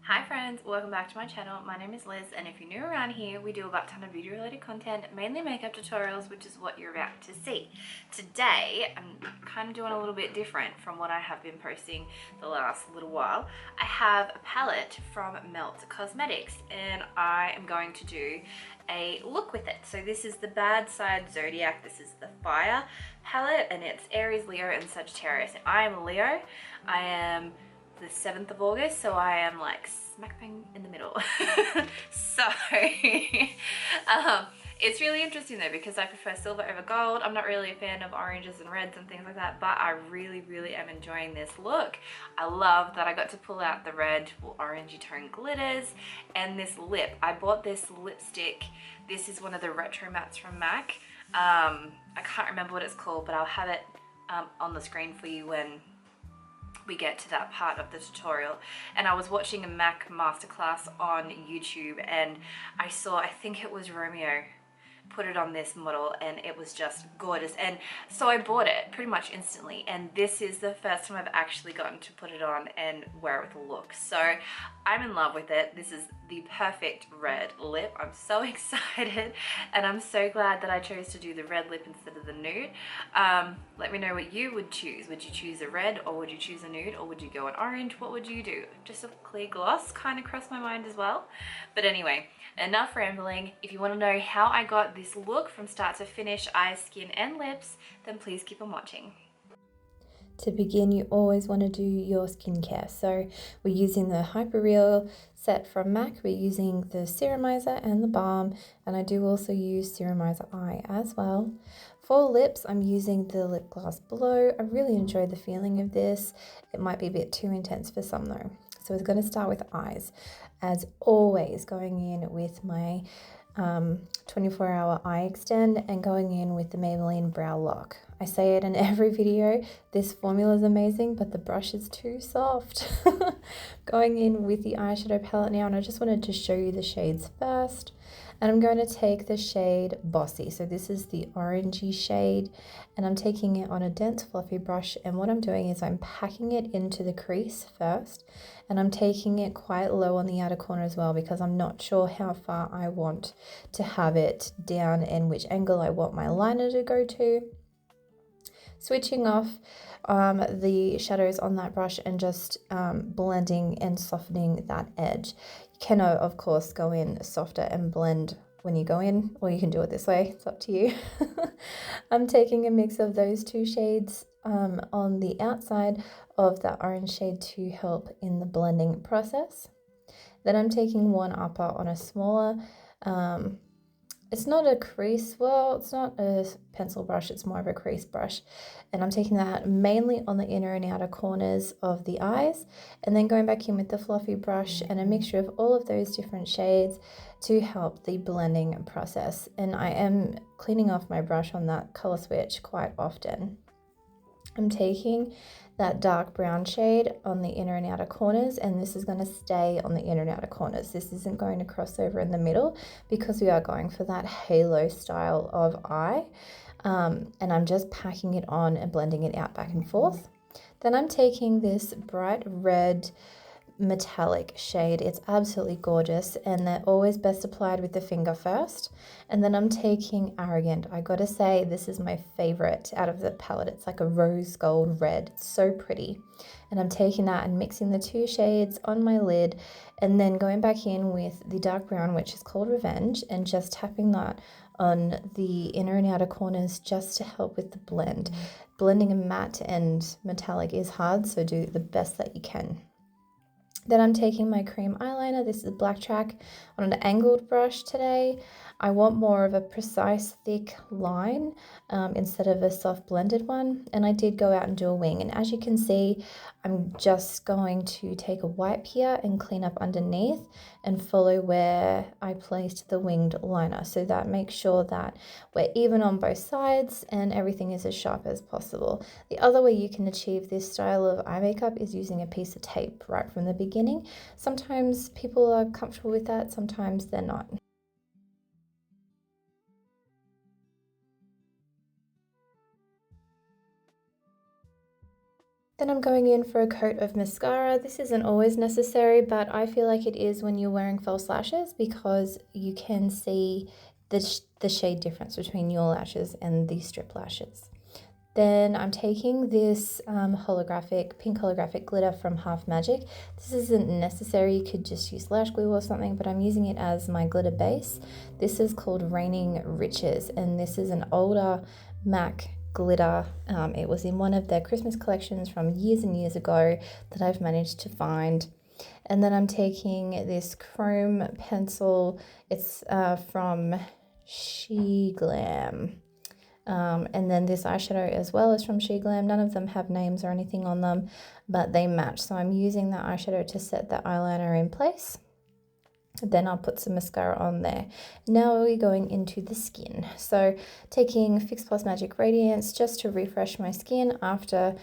Hi friends, welcome back to my channel. My name is Liz, and if you're new around here, we do about a ton of beauty related content, mainly makeup tutorials, which is what you're about to see. Today, I'm kind of doing a little bit different from what I have been posting the last little while. I have a palette from Melt Cosmetics, and I am going to do a look with it. So this is the Bad Side Zodiac. This is the Fire palette, and it's Aries, Leo, and Sagittarius. I am Leo. I am the 7th of August, so I am like smack bang in the middle. So it's really interesting though, because I prefer silver over gold. I'm not really a fan of oranges and reds and things like that, but I really am enjoying this look. I love that I got to pull out the red or orangey tone glitters and this lip. I bought this lipstick. This is one of the retro mattes from MAC. I can't remember what it's called, but I'll have it on the screen for you when we get to that part of the tutorial. And I was watching a MAC masterclass on YouTube, and I saw, I think it was Romeo, put it on this model, and it was just gorgeous. And so I bought it pretty much instantly, and this is the first time I've actually gotten to put it on and wear it with a look. So I'm in love with it. This is the perfect red lip. I'm so excited, and I'm so glad that I chose to do the red lip instead of the nude. Let me know what you would choose. Would you choose a red, or would you choose a nude, or would you go an orange? What would you do? Just a clear gloss kind of crossed my mind as well. But anyway, enough rambling. If you want to know how I got this look from start to finish, eyes, skin and lips, then please keep on watching. To begin, you always want to do your skincare. So we're using the Hyper Real set from MAC. We're using the Serumizer and the balm, and I do also use Serumizer Eye as well. For lips, I'm using the Lip Gloss Blow. I really enjoy the feeling of this. It might be a bit too intense for some though. So we're going to start with eyes. As always, going in with my 24-hour eye extend and going in with the Maybelline Brow Lock. I say it in every video, this formula is amazing, but the brush is too soft. Going in with the eyeshadow palette now, and I just wanted to show you the shades first. And I'm going to take the shade Bossy. So this is the orangey shade, and I'm taking it on a dense fluffy brush, and what I'm doing is I'm packing it into the crease first, and I'm taking it quite low on the outer corner as well, because I'm not sure how far I want to have it down and which angle I want my liner to go to. Switching off the shadows on that brush and just blending and softening that edge. You can of course go in softer and blend when you go in, or you can do it this way, it's up to you. I'm taking a mix of those two shades on the outside of that orange shade to help in the blending process. Then I'm taking one upper on a smaller, it's not a crease, well, it's not a pencil brush, it's more of a crease brush. And I'm taking that mainly on the inner and outer corners of the eyes, and then going back in with the fluffy brush and a mixture of all of those different shades to help the blending process. And I am cleaning off my brush on that color switch quite often. I'm taking that dark brown shade on the inner and outer corners, and this is going to stay on the inner and outer corners. This isn't going to cross over in the middle, because we are going for that halo style of eye. And I'm just packing it on and blending it out back and forth. Then I'm taking this bright red metallic shade. It's absolutely gorgeous, and they're always best applied with the finger first. And then I'm taking Arrogant. I gotta say, this is my favorite out of the palette. It's like a rose gold red. It's so pretty. And I'm taking that and mixing the two shades on my lid, and then going back in with the dark brown, which is called Revenge, and just tapping that on the inner and outer corners just to help with the blend. Blending a matte and metallic is hard, so do the best that you can. Then I'm taking my cream eyeliner. This is Black Track on an angled brush today. I want more of a precise, thick line instead of a soft blended one. And I did go out and do a wing. And as you can see, I'm just going to take a wipe here and clean up underneath and follow where I placed the winged liner. So that makes sure that we're even on both sides and everything is as sharp as possible. The other way you can achieve this style of eye makeup is using a piece of tape right from the beginning. Sometimes people are comfortable with that, sometimes they're not. Then I'm going in for a coat of mascara. This isn't always necessary, but I feel like it is when you're wearing false lashes because you can see the shade difference between your lashes and the strip lashes. Then I'm taking this pink holographic glitter from Half Magic. This isn't necessary, you could just use lash glue or something, but I'm using it as my glitter base. This is called Raining Riches, and this is an older MAC glitter. It was in one of their Christmas collections from years and years ago that I've managed to find. And then I'm taking this chrome pencil. It's from She Glam. And then this eyeshadow as well is from She Glam. None of them have names or anything on them, but they match. So I'm using that eyeshadow to set the eyeliner in place. Then I'll put some mascara on there. Now we're going into the skin. So taking Fix Plus Magic Radiance just to refresh my skin after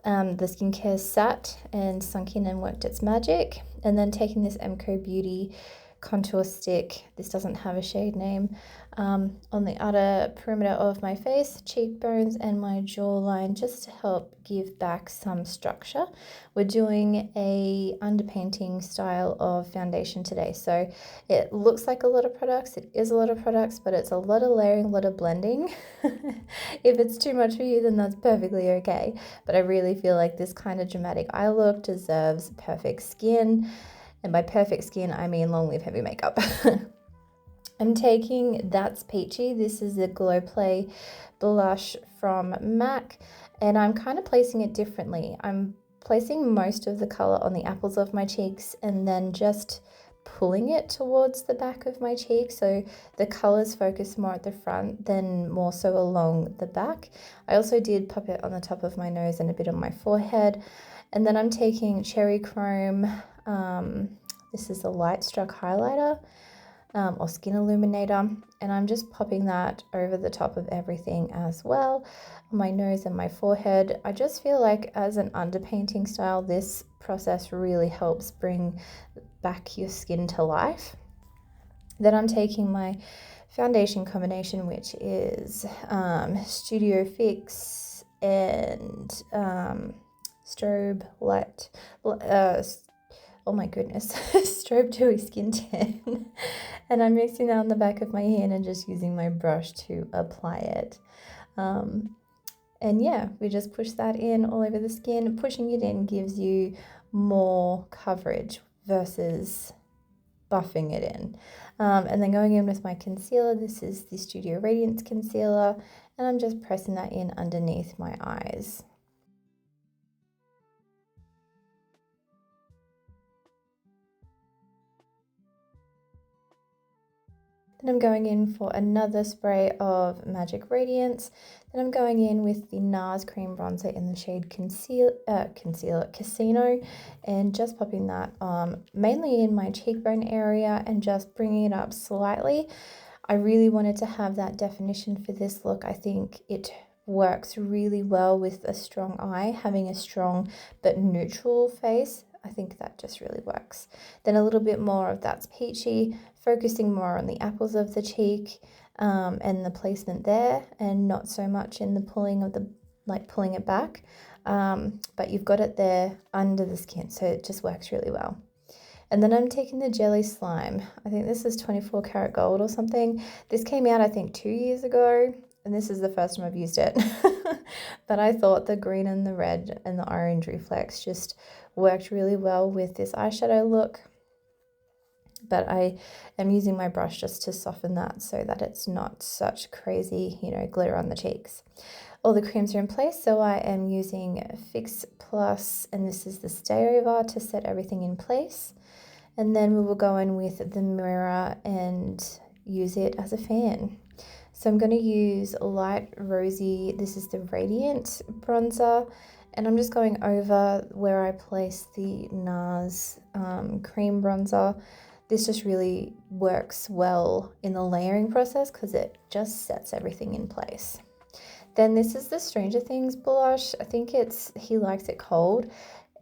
the skincare sat and sunk in and worked its magic. And then taking this MCO Beauty contour stick, this doesn't have a shade name, on the outer perimeter of my face, cheekbones and my jawline, just to help give back some structure. We're doing a underpainting style of foundation today, so it looks like a lot of products, it is a lot of products, but it's a lot of layering, a lot of blending. If it's too much for you, then that's perfectly okay, but I really feel like this kind of dramatic eye look deserves perfect skin. And by perfect skin, I mean long live heavy makeup. I'm taking That's Peachy. This is the Glow Play blush from MAC, and I'm kind of placing it differently. I'm placing most of the color on the apples of my cheeks and then just pulling it towards the back of my cheek, so the colors focus more at the front than more so along the back. I also did pop it on the top of my nose and a bit on my forehead. And then I'm taking Cherry Chrome. This is a Light Struck highlighter or skin illuminator, and I'm just popping that over the top of everything as well, my nose and my forehead. I just feel like as an underpainting style, this process really helps bring back your skin to life. Then I'm taking my foundation combination, which is Studio Fix and Strobe Light, oh my goodness, Strobe Dewy Skin Tan. And I'm mixing that on the back of my hand and just using my brush to apply it. And yeah, we just push that in all over the skin. Pushing it in gives you more coverage versus buffing it in. And then going in with my concealer, this is the Studio Radiance concealer, and I'm just pressing that in underneath my eyes. Then I'm going in for another spray of Magic Radiance. Then I'm going in with the NARS Cream Bronzer in the shade Casino, and just popping that mainly in my cheekbone area and just bringing it up slightly. I really wanted to have that definition for this look. I think it works really well with a strong eye, having a strong but neutral face. I think that just really works. Then a little bit more of That's Peachy, focusing more on the apples of the cheek and the placement there, and not so much in the pulling of pulling it back. But you've got it there under the skin, so it just works really well. And then I'm taking the Jelly Slime. I think this is 24 karat gold or something. This came out, I think, 2 years ago, and this is the first time I've used it. But I thought the green and the red and the orange reflex just worked really well with this eyeshadow look. But I am using my brush just to soften that so that it's not such crazy, glitter on the cheeks. All the creams are in place, so I am using Fix Plus, and this is the Stay Over to set everything in place. And then we will go in with the mirror and use it as a fan. So I'm going to use Light Rosy, this is the Radiant bronzer, and I'm just going over where I placed the NARS cream bronzer. This just really works well in the layering process because it just sets everything in place. Then this is the Stranger Things blush. I think He Likes It Cold.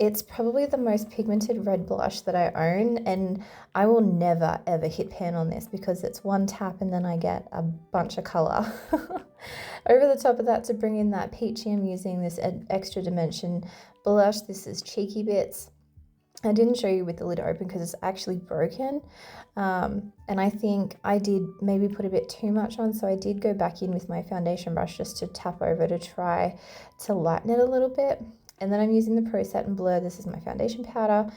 It's probably the most pigmented red blush that I own, and I will never ever hit pan on this because it's one tap and then I get a bunch of color. Over the top of that, to bring in that peachy, I'm using this extra dimension blush. This is Cheeky Bits. I didn't show you with the lid open because it's actually broken, and I think I did maybe put a bit too much on, so I did go back in with my foundation brush just to tap over to try to lighten it a little bit. And then I'm using the Pro Set and Blur. This is my foundation powder,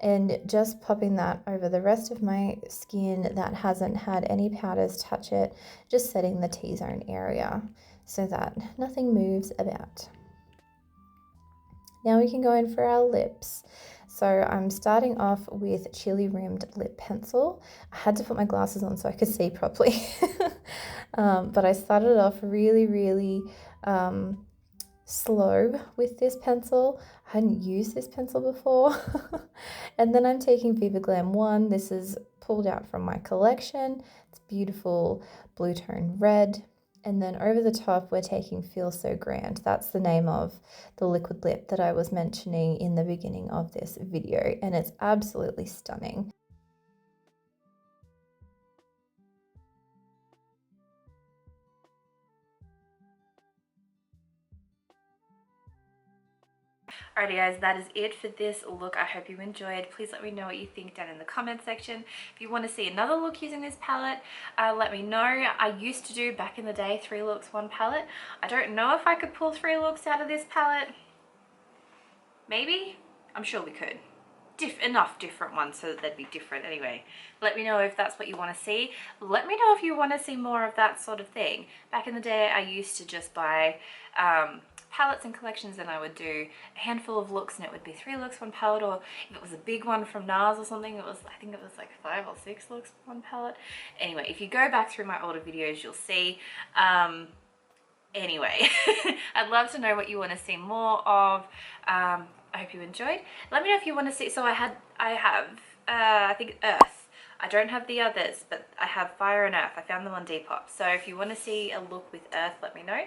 and just popping that over the rest of my skin that hasn't had any powders touch it, just setting the T-zone area so that nothing moves about. Now we can go in for our lips. So I'm starting off with Chili Rimmed Lip Pencil. I had to put my glasses on so I could see properly. But I started off really slow with this pencil. I hadn't used this pencil before. And then I'm taking Viva Glam 1. This is pulled out from my collection. It's beautiful blue tone red. And then over the top, we're taking Feel So Grand. That's the name of the liquid lip that I was mentioning in the beginning of this video, and it's absolutely stunning. Alrighty guys, that is it for this look. I hope you enjoyed. Please let me know what you think down in the comment section. If you want to see another look using this palette, let me know. I used to do back in the day 3 looks 1 palette. I don't know if I could pull 3 looks out of this palette. Maybe? I'm sure we could. Enough different ones so that they'd be different. Anyway, let me know if that's what you want to see. Let me know if you want to see more of that sort of thing. Back in the day, I used to just buy palettes and collections, and I would do a handful of looks and it would be 3 looks 1 palette, or if it was a big one from NARS or something, it was, I think it was like 5 or 6 looks 1 palette. Anyway, if you go back through my older videos, you'll see. Anyway, I'd love to know what you want to see more of. I hope you enjoyed. Let me know if you want to see. So I have I think Earth. I don't have the others, but I have Fire and Earth. I found them on Depop. So if you want to see a look with Earth, let me know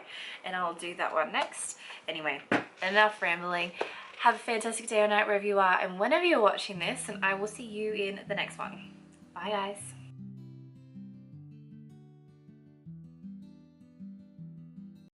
and I'll do that one next. Anyway, enough rambling. Have a fantastic day or night wherever you are and whenever you're watching this, and I will see you in the next one. Bye guys.